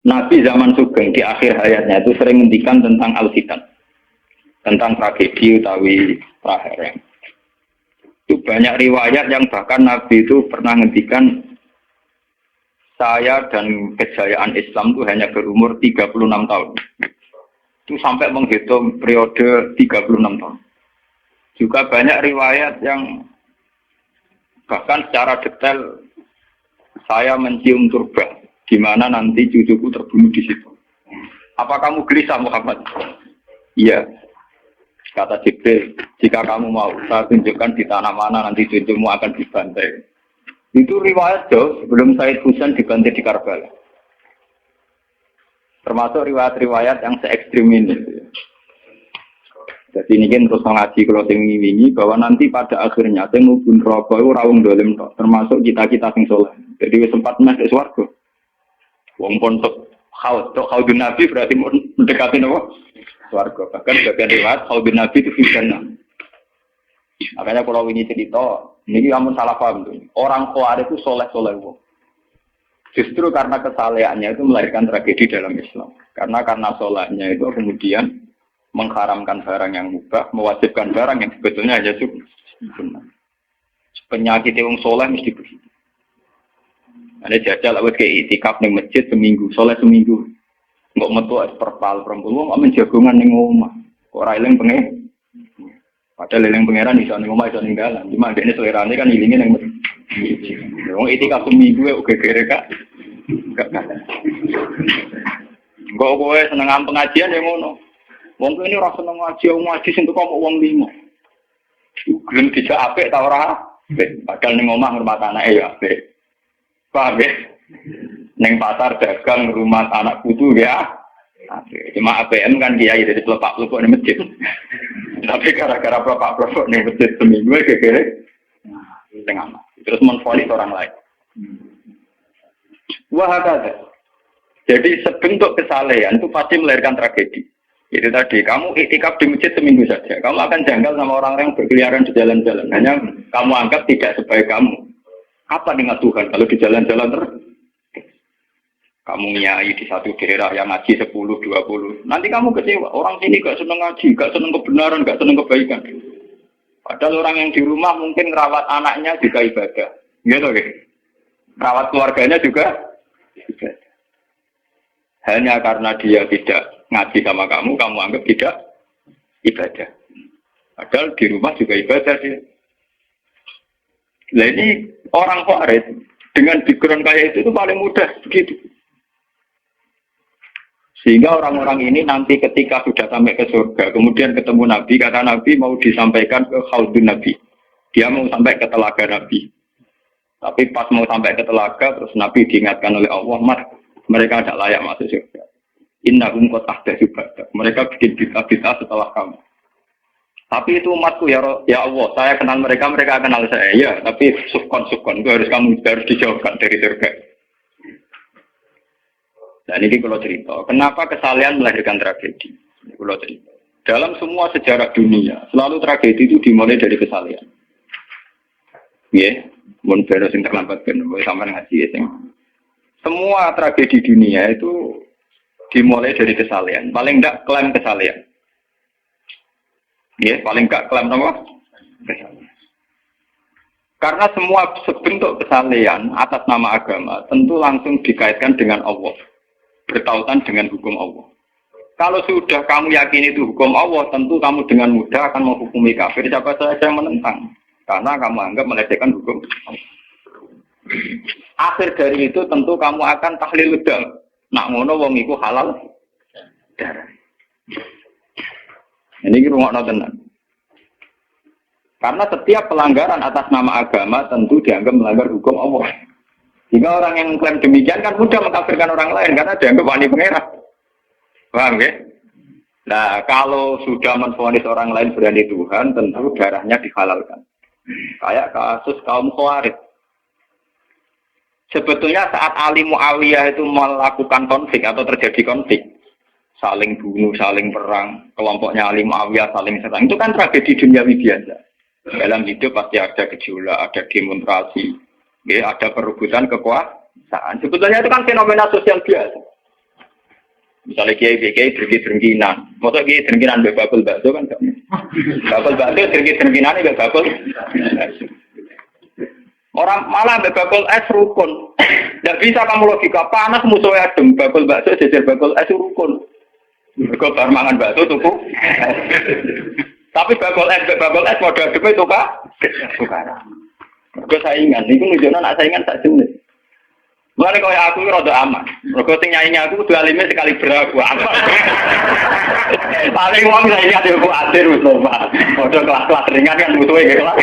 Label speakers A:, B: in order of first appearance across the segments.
A: Nabi zaman Sugeng di akhir hayatnya itu sering menghentikan tentang al-fitan, tentang tragedi utawi prahereng. Itu banyak riwayat yang bahkan Nabi itu pernah menghentikan saya dan kejayaan Islam itu hanya berumur 36 tahun. Itu sampai menghitung periode 36 tahun. Juga banyak riwayat yang bahkan secara detail saya mencium turba, di mana nanti cucuku terbunuh di situ. Apa kamu gelisah Muhammad? Iya. Kata Jibril, jika kamu mau, saya tunjukkan di tanah mana nanti cucumu akan dibantai. Itu riwayat jauh sebelum Said Husain dibantai di Karbala. Termasuk riwayat-riwayat yang se-ekstrim ini. Jadi ini kan terus ngaji kalau ini bahwa nanti pada akhirnya saya mau pun rokok itu rawung dolim termasuk kita sing soleh. Jadi sempat masuk swarga. Wong pontok khaudun Nabi berarti mendekati apa? Swarga. Bahkan bagian riwayat khaudun Nabi itu fitnah. Makanya kalau ini cerita, ini kamu salah paham tuh. Orang Khawarij itu soleh-soleh wong. Justru karena kesalehannya itu melahirkan tragedi dalam Islam. Karena solehnya itu kemudian mengharamkan barang yang mubah, mewajibkan barang yang sebetulnya hanya sunnah. Penyakit yang soleh mesti begitu. Ada jajal awet kayak itikaf ning masjid seminggu, soleh seminggu. Enggak metu perpal perempuan, enggak menjagongan ning omah. Ora eling pengen. Padahal eling pangeran iso ning omah iso ning dalan. Cuma dekne selerane kan ilinge ning masjid. Wong itikaf seminggu kok gegere kak. Enggak ada. Enggak kowe seneng pengajian ya ngono. Wong ini ora seneng ngaji sing teko wong limo. Gelem dijak apik ta ora? Padahal ning omah ngurmat anake ya apik. Paham ya? Ning pasar dagang rumah anak putu ya. Cuma APM kan kiai dari pelepak-pelepok ning masjid. Tapi gara-gara pelepak-pelepok ning masjid seminggu gegere tengah. Terus menfonis orang lain. Wah ada. Jadi sebentuk kesalehan itu pasti melahirkan tragedi. Itu tadi, kamu iktikaf di masjid seminggu saja. Kamu akan janggal sama orang-orang yang berkeliaran di jalan-jalan. Hanya kamu anggap tidak sebaik kamu. Apa dengan Tuhan kalau di jalan-jalan terus? Kamu nyai di satu daerah yang ngaji 10, 20. Nanti kamu kecewa. Orang sini gak seneng ngaji, gak seneng kebenaran, gak seneng kebaikan. Padahal orang yang di rumah mungkin merawat anaknya juga ibadah. Gitu kan? Merawat keluarganya juga ibadah. Hanya karena dia tidak ngaji sama kamu anggap tidak ibadah. Padahal di rumah juga ibadah sih. Nah ini orang Khawarij dengan background kayak itu paling mudah begitu. Sehingga orang-orang ini nanti ketika sudah sampai ke surga, kemudian ketemu Nabi, kata Nabi mau disampaikan ke Khaudun Nabi. Dia mau sampai ke telaga Nabi. Tapi pas mau sampai ke telaga, terus Nabi diingatkan oleh Allah, mereka tidak layak masuk surga. Innahum qad ahdatsu ba'dak. Mereka bikin bid'ah setelah kamu. Tapi itu umatku ya Allah, saya kenal mereka kenal saya. Ya, tapi sukon itu harus dijauhkan dari surga. Dan ini kalau cerita, kenapa kesalehan melahirkan tragedi? Ini kalau cerita. Dalam semua sejarah dunia, selalu tragedi itu dimulai dari kesalehan. Ya, mun beres sing terlambat ben sampean ngaji ya. Semua tragedi dunia itu dimulai dari kesalehan. Paling enggak klaim kesalehan. Ya, paling enggak klaim apa? Kesalehan. Karena semua bentuk kesalehan atas nama agama tentu langsung dikaitkan dengan Allah. Bertautan dengan hukum Allah. Kalau sudah kamu yakini itu hukum Allah, tentu kamu dengan mudah akan menghukumi kafir siapa saja yang menentang. Karena kamu anggap melecehkan hukum Allah. Akhir dari itu tentu kamu akan tahlil dam. Nak ngono wong iku halal darah. Ini rungokno tenan. Karena setiap pelanggaran atas nama agama tentu dianggap melanggar hukum Allah. Jika orang yang mengklaim demikian kan mudah mengkafirkan orang lain karena dianggap wani pengerah. Paham ya? Nah, kalau sudah menvonis orang lain berani Tuhan, tentu darahnya dihalalkan. Kayak kasus kaum Khawarij. Sebetulnya saat Ali Muawiyah itu melakukan konflik atau terjadi konflik, saling bunuh, saling perang, kelompoknya Ali Muawiyah saling serang, itu kan tragedi duniawi biasa. Dalam hidup pasti ada gejolak, ada demonstrasi, ya, ada perebutan kekuasaan. Sebetulnya itu kan fenomena sosial biasa. Misalnya kiai drengki-drengkinan. Masa kiai drengkinan mbek bakul bakso kan gak. Bakul bakso drengki-drengkinan mbek bakul. Orang malah mbek bakul es rukun. Tidak bisa kamu logika panas musuhnya adem bakul bakso jejer bakul es rukun. Mergo bar mangan bakso tuku. Tapi bakul es modal adem itu Pak. Tukaran. Mergo saingan niku nunjukno nek saingan sak jenis. Mulane koyo aku rada aman. Mergo sing nyaingi aku kudu alime sekali beraku aman. Paling wong saiki ade ku adir wis lho, Pak. Padha kelas-kelas ringan kan musuhe ge kelas.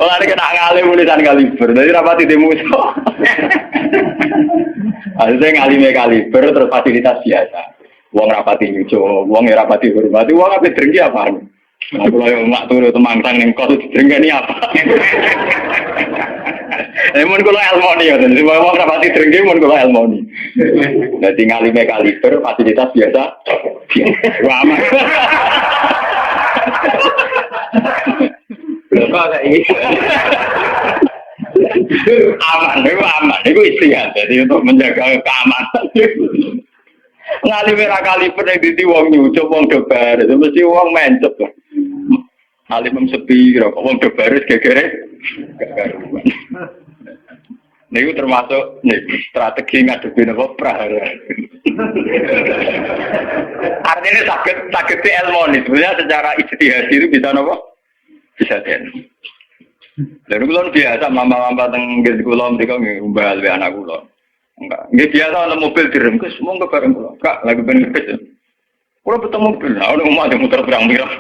A: Ora nek nak ngalim tulisan kaliber. Dadi rapati di musuh. Ada ngalime kaliber terus fasilitas biasa. Wong rapati nyuco, wong rapati hormati, wong ape drengki apaan? Aku lho mak turu temangsang ning kos drengki apa? Mun kula elmoni ya, jadi wong rapati drengki mun kula elmoni. Dadi ngalime kaliber fasilitas biasa. Wah aman. Kok ini aman, itu istiadat. Jadi untuk menjaga keamanan. Ngalime ra kaliber nek dadi wong nyucup wong dobar, itu mesti wong mencep. Alim sepi kok wong dobar gegere. Niku termasuk strategi ngadepi napa prahara. Artinya sakit ilmu sebenarnya secara ijtihad itu bisa napa? Bisa ten. Lalu kulon biasa mama-mama tenggel kulon mereka ngumbal be anak kulon. Enggak, nggak biasa ada mobil direm ke semua ke bareng kulon. Kak lagi bener kes. Kulon betul mobil, nah udah mau ada muter berang-berang.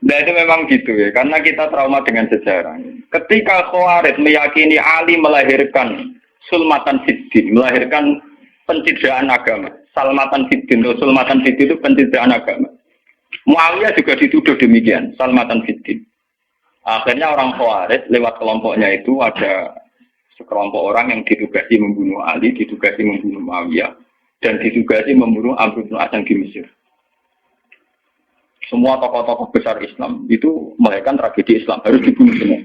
A: Nah itu memang gitu ya, karena kita trauma dengan sejarah. Ketika Khawarij meyakini Ali melahirkan sulmatan fiddin, melahirkan pencitraan agama. Salmatan fiddin, sulmatan fiddin itu pencitraan agama. Muawiyah juga dituduh demikian, salmatan fiddin. Akhirnya orang Khawarij lewat kelompoknya itu ada sekelompok orang yang ditugasi membunuh Ali, ditugasi membunuh Muawiyah, dan ditugasi membunuh Amr bin As di Mesir. Semua tokoh-tokoh besar Islam itu melahirkan tragedi Islam, harus dibunuh semua.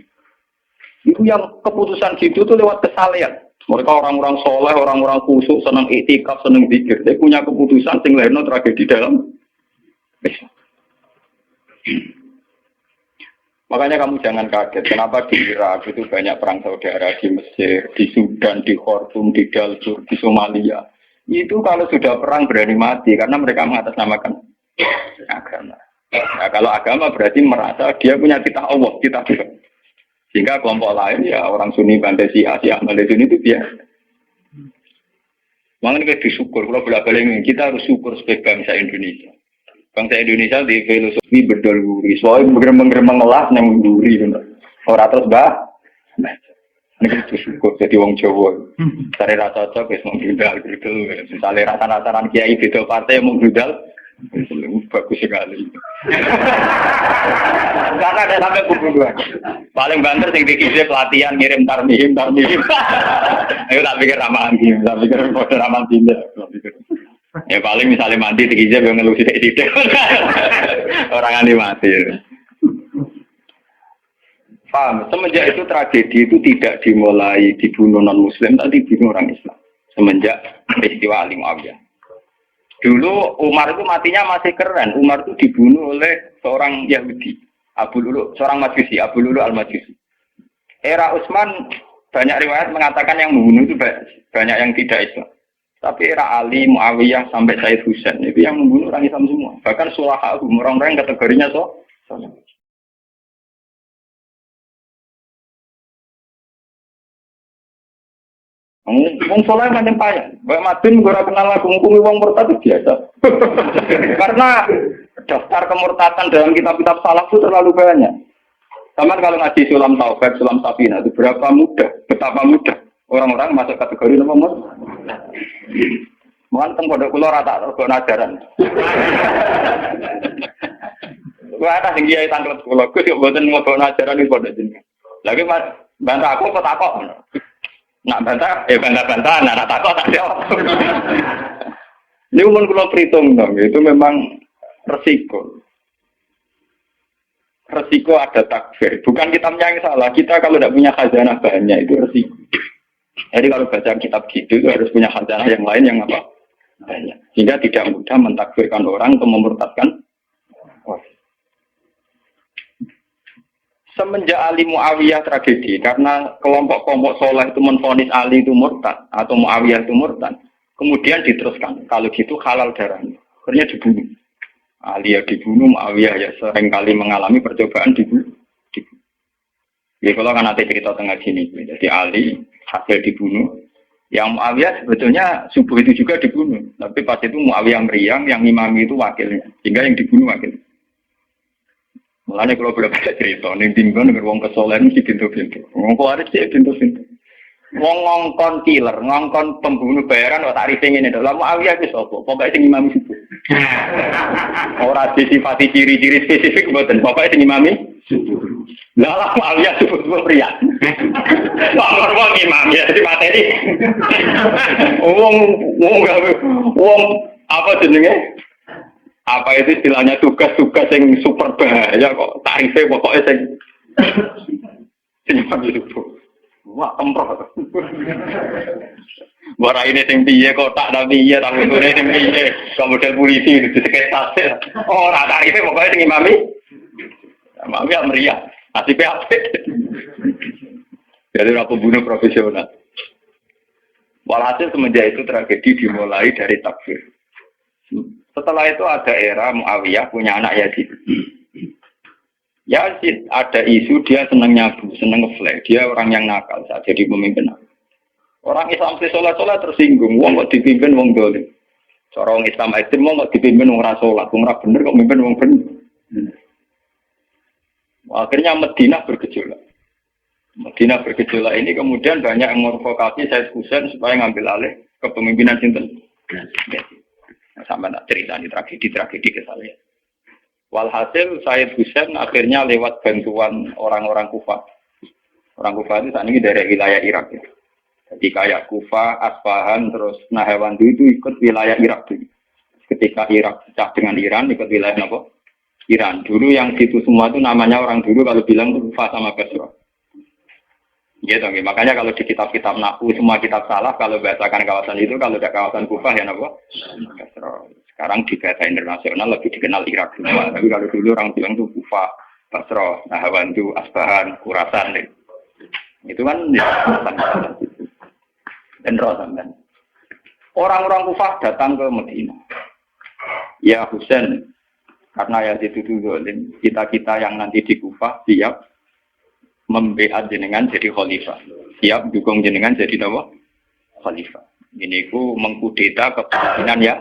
A: Itu yang keputusan gitu itu lewat kesalehan. Mereka orang-orang soleh, orang-orang khusyuk, senang iktikaf, senang zikir. Dia punya keputusan sing lahirno tragedi dalam Islam. Makanya kamu jangan kaget, kenapa di Irak itu banyak perang saudara, di Mesir, di Sudan, di Khartoum, di Darfur, di Somalia. Itu kalau sudah perang berani mati, karena mereka mengatasnamakan agama. Nah, kalau agama berarti merasa dia punya titah Allah, titah Tuhan. Sehingga kelompok lain ya orang Sunni, Bantai, Syiah, Ahmad Sunni itu biasa. Makanya kita disyukur, kalau bolak-balik kita harus syukur sebagai bangsa Indonesia. Bangsa Indonesia di filosofi bedol guri, soalnya bergemeng-gemeng ngelas yang guri, orang terus ini kita syukur jadi wong Jawa. Cari rasa cocok, ya mau grudal. Misalnya rasa-rasaan kiai beda partai mau grudal, bagus sekali. Karena ada sampai kuburan. Paling banter sing dikisi pelatihan ngirim tarmihim. Ayo tak pikir ramalan gini, tak pikir kode ramalan tindak. Ya paling misalnya mandi dikisi yang ngelusi sidik. Orang aneh mati. Paham? Semenjak itu tragedi itu tidak dimulai dibunuh non-Muslim, tapi dibunuh orang Islam. Semenjak peristiwa Ali Muawiyah. Dulu Umar itu matinya masih keren. Umar itu dibunuh oleh seorang Yahudi, Abu Lulu, seorang Majusi, Abu Lulu al-Majusi. Era Utsman banyak riwayat mengatakan yang membunuh itu banyak yang tidak Islam. Tapi era Ali, Muawiyah sampai Said Husain itu yang membunuh orang Islam semua. Bahkan sulaha orang-orang yang kategorinya soalnya. Wong soleh macam payah. Mbak Madin gue kenal aku ngukumi wong murtad itu biasa. Karena daftar kemurtatan dalam kitab-kitab salaf itu terlalu banyak. Sama kalau ngaji Sulam Taufik, Sulam Safina itu berapa mudah, betapa mudah orang-orang masuk kategori nomor. Mungkin teng pondok kula rata rego ajaran. Wah ada sing kiai tanglet kula, Gus yo mboten ngono ajaran ning pondok jenengan. Lagi bantah aku kok takok. Nak bantah, bantah-bantah, nak takut tak jawab. Ini umum kalau perhitung dong, itu memang resiko. Resiko ada takfir. Bukan kita yang salah, kita kalau tidak punya khazanah banyak itu resiko. Jadi kalau baca kitab gitu itu harus punya khasanah yang lain yang apa? Banyak. Sehingga tidak mudah mentakfirkan orang atau memurtadkan. Semenjak Ali Muawiyah tragedi, karena kelompok-kelompok soleh itu menvonis Ali itu murtad atau Muawiyah itu murtad, kemudian diteruskan, kalau gitu halal darahnya, akhirnya dibunuh. Ali ya dibunuh, Muawiyah ya seringkali mengalami percobaan dibunuh. Ya kalau kan nanti cerita tengah sini, jadi Ali hasil dibunuh, yang Muawiyah sebetulnya subuh itu juga dibunuh, tapi pas itu Muawiyah meriang, yang imami itu wakilnya, sehingga yang dibunuh wakilnya. Mulanya kalau boleh baca cerita, nih tinggal dengan wong kesolehan mesti pintu-pintu. Wong kuarit sih pintu-pintu. Wong ngongkon killer, ngongkon pembunuh bayaran, wah tarifnya ini. Lalu Muawiyah itu sopo, pokoknya sing imami situ. Orang disifati ciri-ciri spesifik, buatan pokoknya sing imami. Lalu Muawiyah sebut-sebut pria. Wong imam ya, jadi materi. Wong apa jenenge? Apa itu istilahnya tugas-tugas yang super bahaya kok tarifnya pokoknya yang itu wah kemproh bara ini yang piye kok tak ada piye tapi itu yang piye kemudian polisi itu sekitar orang tarifnya pokoknya yang imami imami meriah nasibnya apa jadi orang pembunuh profesional walhasil semenjak itu tragedi dimulai dari takfir. Setelah itu ada era Muawiyah punya anak Yazid. Yazid ada isu dia senang nyabu, senang ngeflek. Dia orang yang nakal saat jadi pemimpin. Orang Islam sholat tersinggung. Wong kok dipimpin wong dolim. Orang Islam ekstrem wong kok dipimpin wong rasolat. Wong ra bener kok mimpin wong bener. Akhirnya Madinah bergejolak. Madinah bergejolak ini kemudian banyak yang mengadvokasi Said Husain supaya ngambil alih kepemimpinan sinten. Sampai nak cerita di tragedi ke saya. Walhasil Said Husain akhirnya lewat bantuan orang-orang Kufah. Orang Kufah itu saat ini dari wilayah Irak. Ya. Jadi kayak Kufah, Asfahan, terus Nahawandu itu ikut wilayah Irak dulu. Ketika Irak pecah dengan Iran, ikut wilayah apa? Iran. Dulu yang situ semua itu namanya orang dulu kalau bilang itu Kufah sama Basra. Gitu, makanya kalau di kitab-kitab Nahwu semua kitab salah kalau bahasakan kawasan itu kalau ada kawasan Kufah ya apa? Sekarang di bahasa internasional lebih dikenal Irak semua. Tapi kalau dulu orang bilang itu Kufah, Basra, Nahawandu, Asbahan, Khurasan itu kan ya, dan Rosamban. Orang-orang Kufah datang ke Madinah. Ya Husain, karena ya itu zalim, kita yang nanti di Kufah siap membeat jenengan jadi khalifah. Siap dukung jenengan jadi apa? Khalifah. Ini ku mengkudeta kepemimpinan ya.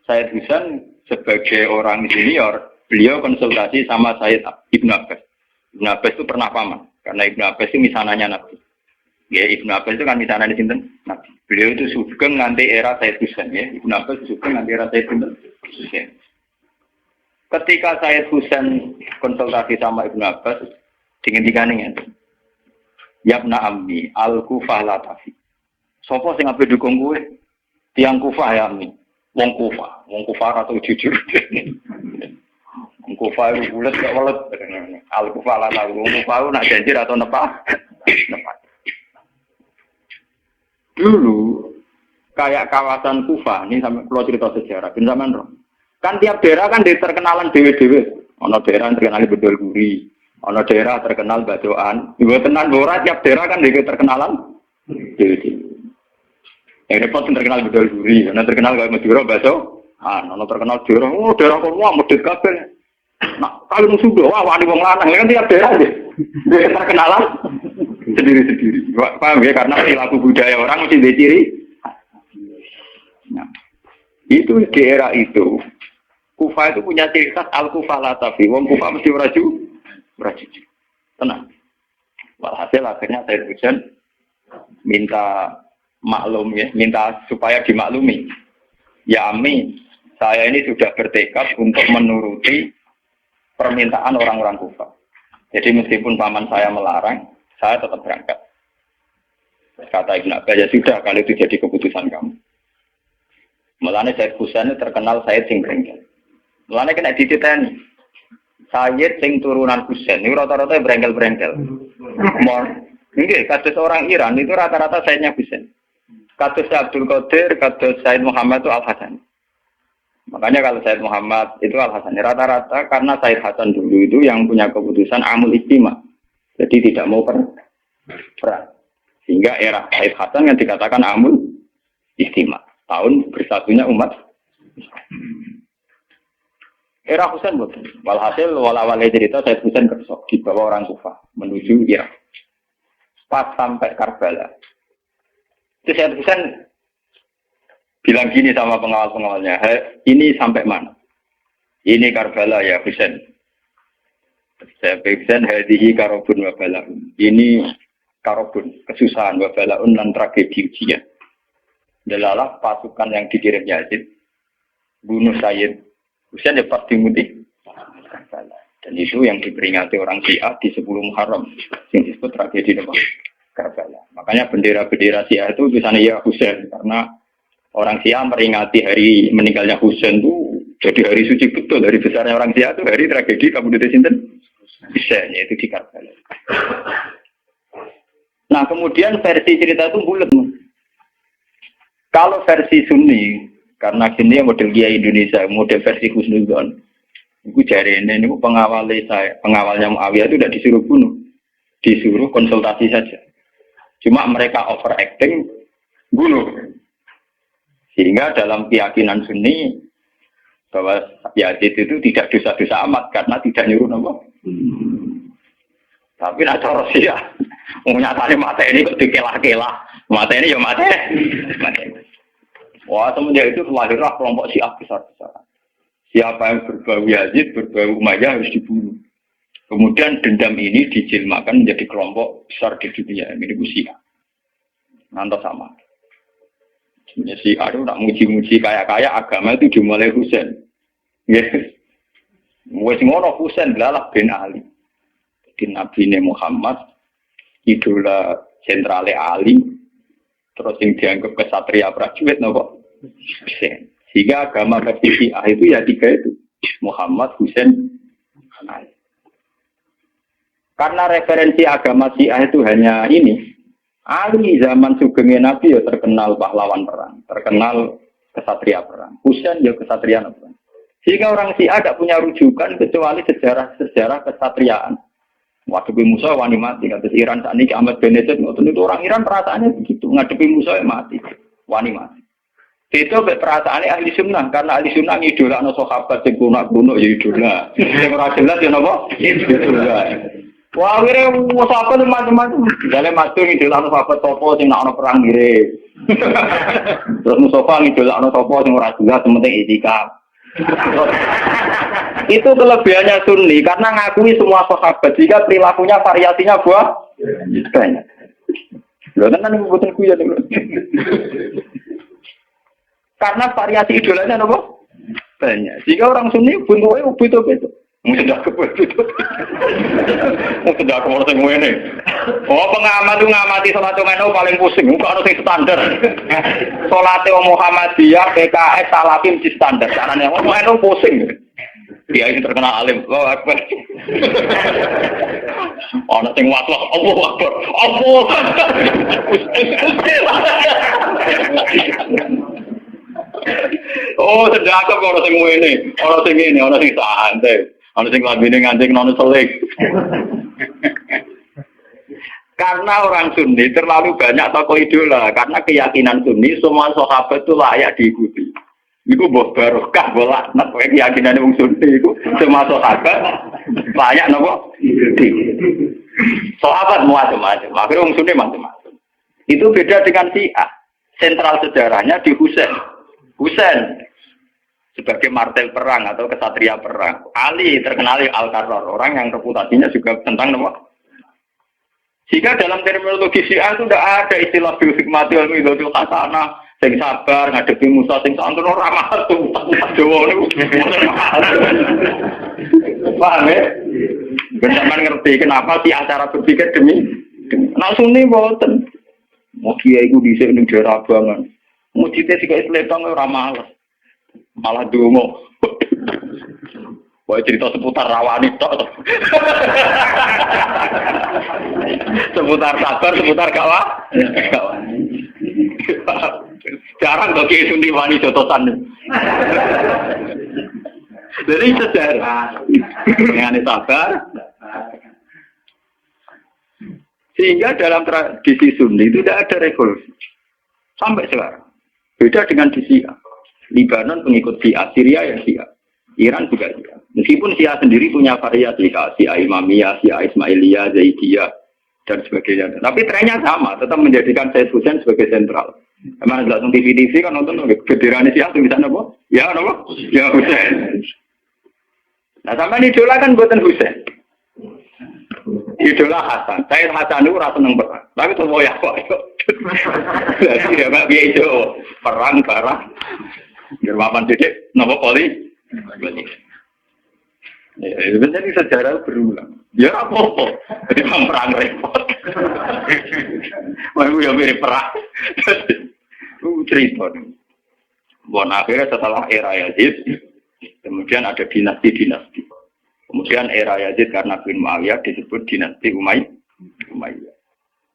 A: Said Husain sebagai orang senior, beliau konsultasi sama Said Ibn Abbas. Ibn Abbas itu pernah paman, karena Ibn Abbas itu misananya Nabi. Ya, Ibn Abbas itu kan misananya sinten Nabi. Beliau itu sugeng nganti era Said Husain ya. Ibn Abbas sugeng nganti era Said Husain. Ketika Said Husain konsultasi sama Ibn Abbas, dingin-dingin Yabna Ammi, Al-Kufah Latafi. Sopo sing ape dukung gue? Tiang Kufah ya Ammi. Wong Kufah atau jujur. Wong Kufah itu bulat gak walet. Al-Kufah Latafi. Wong Kufah itu nak janjir atau nepat. Dulu, kayak kawasan Kufah, ini sampai kalau cerita sejarah, bin zaman roh. Kan tiap daerah kan terkenalan dewe-dewe. Ono daerah terkenal bedol guri, ono daerah terkenal badoan. Dua tenan borat tiap daerah kan terkenalan dewe-dewe. Yang repot terkenal bedol guri, ono terkenal kayak Madura baso. Ono terkenal daerah, daerah kono medhit kabeh. Nah, kalau musuh doa wani wong lanang kan tiap daerah deh. Terkenalan sendiri-sendiri. Paham ya karena perilaku budaya orang mesti diciri. Nah, itu di era itu. Kufah itu punya ciri khas Al-Kufah Latafi. Wong Kufah mesti meraju. Tenang. Walhasil akhirnya Said Husain minta maklum ya, minta supaya dimaklumi. Ya Ami, saya ini sudah bertekad untuk menuruti permintaan orang-orang Kufah. Jadi meskipun paman saya melarang, saya tetap berangkat. Kata Ibn Abbas, ya sudah, kalau itu jadi keputusan kamu. Mulanya Said Husain terkenal Said sing brengkel. Mulanya kena dititeni. Said sing turunan Husain, ini rata-rata brengkel-brengkel. Enggak, kados orang Iran itu rata-rata Sayyidnya Husain. Kados Abdul Qadir, kados Sayyid Muhammad itu Al-Hasan. Makanya kalau Sayyid Muhammad itu Al-Hasan rata-rata karena Sayyid Hasan dulu itu yang punya keputusan amul istima. Jadi tidak mau perang. Sehingga era Sayyid Hasan yang dikatakan amul istima. Tahun bersatunya umat. Era Husain betul. Walhasil wala-wala cerita Sayyid Husain kersok dibawa orang Kufah menuju Irak. Pas sampai Karbala. Itu Sayyid Husain bilang gini sama pengawal-pengawalnya, ini sampai mana? Ini Karbala ya Husain. Saya Husain hadihi karobun wa balaun. Ini karobun, kesusahan wa balaun dan tragedi ujian. Delalah pasukan yang dikirim Yazid bunuh Sayyid Husain ya pasti mudik Karbala. Dan itu yang diperingati orang Syiah di 10 Muharram yang disebut tragedi Karbala. Makanya bendera-bendera Syiah itu tulisannya ya Husain karena orang Syiah meringati hari meninggalnya Husain itu jadi hari suci betul. Hari besarnya orang Syiah itu hari tragedi Kabudut Sinten Husain, yaitu di Karbala. Nah kemudian versi cerita itu bulat. Kalau versi Sunni, karena sini model Kiai Indonesia, model versi Husnudzon, itu jari ini pengawalnya Muawiyah itu tidak disuruh bunuh, disuruh konsultasi saja. Cuma mereka overacting bunuh. Sehingga dalam keyakinan Sunni bahwa Yazid itu tidak dosa-dosa amat karena tidak nyuruh apa. Tapi nak cara Syiah, nyatane mate ini kok dikelah-kelah. Mate ini ya mate. Wah, semenjak itu lahirlah kelompok Syiah besar-besaran. Siapa yang berbau Yazid, berbau Umayyah harus dibunuh. Kemudian dendam ini dijilmakan menjadi kelompok besar di dunia. Ini Syiah. Nanti sama. Sebenarnya Syiah itu nak muji-muji kaya-kaya agama itu dimulai Husain. Yes. Wes ngono Husain belalah bin Ali. Jadi Nabi Muhammad idola sentrale Ali. Terus yang dianggap kesatria prajurit nopo Husain. Sehingga agama versi Syiah itu ya 3 itu. Muhammad, Husain, Ali. Karena referensi agama Syiah itu hanya ini. Ali zaman sugengnya Nabi ya terkenal pahlawan perang, terkenal kesatria perang. Husain ya kesatria perang. Sehingga orang Syiah tidak punya rujukan kecuali sejarah kesatriaan. Ngadepi Musa wani mati. Kata Iran saat ini Ahmad Benedek itu orang Iran perasaannya begitu. Ngadepi Musa mati, wani mati. Itu perasaannya ahli sunnah karena ahli sunnah idola no sahabat sing kuno ya idola. Sing ora jelas ya napa? Idola. Wah, kira sahabat macam-macam. Jale matur idola no sahabat topo sing nak ono perang ngire. Terus Mustafa idola no topo sing ora jelas penting itikaf. Itu kelebihannya Sunni karena ngakui semua sahabat jika perilakunya variasinya banyak. Lho tenan niku boten kuyon niku. Karena variasi idolanya apa? Banyak. Jika orang Sunni bentuke ubit-ubit. Sudah kebut-ubit. Sudah kemana sing ngene. Oh, pengamat itu ngamati salat ngono paling pusing, kok ono sing standar. Salate Muhammadiyah, PKS, Salafim di standar. Carane ngono pusing. Dia ini terkenal alim. Allahu Akbar. Ono sing watlok, Allahu Akbar. Allah. Oh, sedang kok ono sing ngene, ono sing ngene, ono sing santai. Ono sing lambene ngancing nono selik. Karena orang Sunni terlalu banyak tokoh idola. Karena keyakinan Sunni semua sahabat itu layak diikuti. Iku mbok barokah bola nek keyakinan wong Sunni iku semua sahabat layak napa? Sahabat macam-macam. Akhirnya wong Sunni macam-macam. Itu beda dengan Syiah. Sentral sejarahnya di Husain. Husain sebagai martel perang atau kesatria perang. Ali terkenal Al-Qarrar, orang yang reputasinya juga tentang nama. Jika dalam terminologi Syiah itu tidak ada istilah bil hikmati wal mau'izatil hasanah, sing sabar ngadepi Musa sing santun ora matu. Jawa niku. Paham ya? Bersama ngerti kenapa sih acara berpikir demi Sunni mboten. Mau kiai iku dhisik ning daerah Abangan. Mujite sik kaya sletong ora males. Malah dongo. Wah cerita seputar rawani tok. Seputar sabar, seputar kawan. Jarang kok Kiai Sundi wani jotosan. Jadi sejarah. Dengan sabar. Sehingga dalam tradisi Sunni itu tidak ada revolusi. Sampai sekarang. Beda dengan di Syiah. Libanon pengikut Syiah, Syria yang Syiah. Iran juga Syiah. Meskipun Syiah sendiri punya variasi, Syiah Imamiyah, Syiah Ismailiyah, Zaidiyah, dan sebagainya. Tapi trennya sama, tetap menjadikan Said Hussein sebagai sentral. Emang nonton TV kan nonton bendera Syiah itu bisa apa? Ya apa? Ya Hussein. Nah sampai idola kan buatan Hussein. Idola Hasan. Said Hasan itu rasa seneng perang. Tapi semua ya kok. Jadi ya nggak biasa itu perang barang. Gerwaman didik, nopo poli. Ya, jadi sejarah berulang. Ya apa-apa. Jadi perang repot. Mau yang mirip perang. Cerita. Bon akhirnya setelah era Yazid, kemudian ada dinasti-dinasti. Kemudian era Yazid karena bin Muawiyah disebut dinasti Umayyah.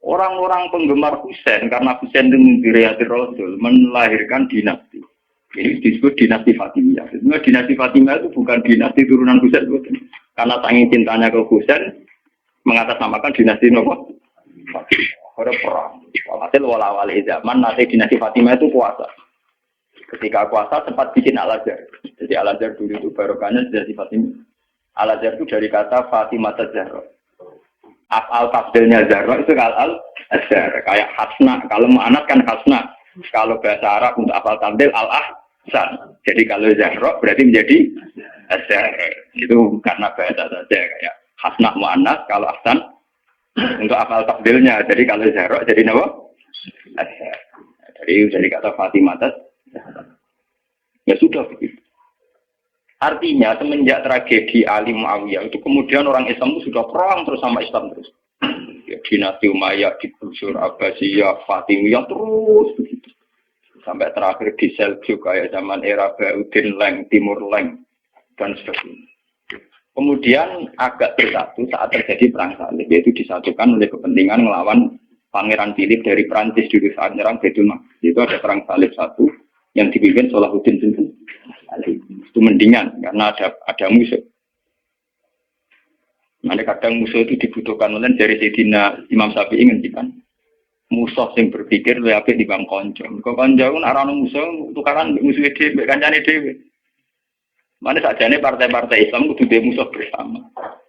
A: Orang-orang penggemar Husain karena Husain itu mendiriati Rasul melahirkan dinasti. Ini disebut dinasti Fatimiyah. Sebenarnya dinasti Fatimiyah itu bukan dinasti turunan Husain, karena saking cintanya ke Husain mengatasnamakan dinasti Nabi. Ada perang. Hasil wala-wali zaman nanti dinasti Fatimiyah itu kuasa. Ketika kuasa sempat bikin Al-Azhar. Jadi Al-Azhar dulu itu barokahnya dinasti Fatimiyah. Al-Azhar itu dari kata Fatimah Zahra. Af'al tafdilnya Zahra itu Al-Azhar. Kayak Hasna. Kalau mu'anat kan Hasna. Kalau bahasa Arab untuk af'al tafdil Al-Ahsan. Jadi kalau Zahra berarti menjadi Azhar. Itu karena bahasa saja. Kayak Hasna mu'anat. Kalau Ahsan untuk af'al tafdilnya. Jadi kalau Zahra jadi apa? Azhar. Jadi dari kata Fatimah Zahra. Ya sudah begitu. Artinya semenjak tragedi Ali Muawiyah itu kemudian orang Islam itu sudah perang terus sama Islam terus. Ya, dinasti Umayyah, digusur Abbasiyah, Fatimiyah terus begitu. Sampai terakhir di Seljuk kayak zaman era Bauddin Leng, Timur Leng dan sebagainya. Kemudian agak bersatu saat terjadi perang salib, yaitu disatukan oleh kepentingan melawan Pangeran Philip dari Prancis dulu saat menyerang Baitul Maqdis. Itu ada perang salib satu yang dipimpin Salahuddin bin Ali. Itu mendingan karena ada musuh. Nanti kadang musuh itu dibutuhkan oleh dari Sayyidina Imam Syafi'i ngendikan musuh yang berpikir lebih apik di bang konco. Kok konco pun arah musuh tukaran musuh dhewe, kancane dhewe. Mana sajane partai-partai Islam kudu dhewe musuh bersama.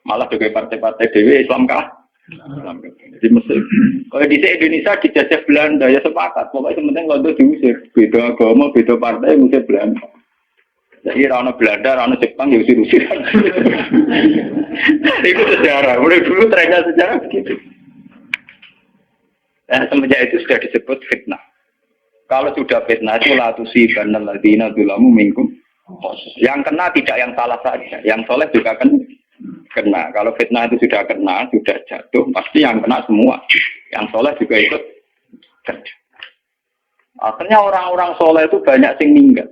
A: Malah sebagai partai-partai dhewe Islam kah? Islam. Jadi Mesir. Kalau di Indonesia dijajah Belanda ya sepakat. Pokoknya penting Londo diusir. Beda agama, beda partai musir Belanda. Jadi rana Belanda, rana Jepang ya usir-usir. Itu sejarah. Mulai dulu trennya sejarah begitu. Semenjak itu sudah disebut fitnah. Kalau sudah fitnah itu latusiban alladziina dzalamu minkum. Yang kena tidak yang salah saja, yang soleh juga kena. Kalau fitnah itu sudah kena, sudah jatuh, pasti yang kena semua. Yang soleh juga ikut kerja. Akhirnya orang-orang soleh itu banyak yang meninggal.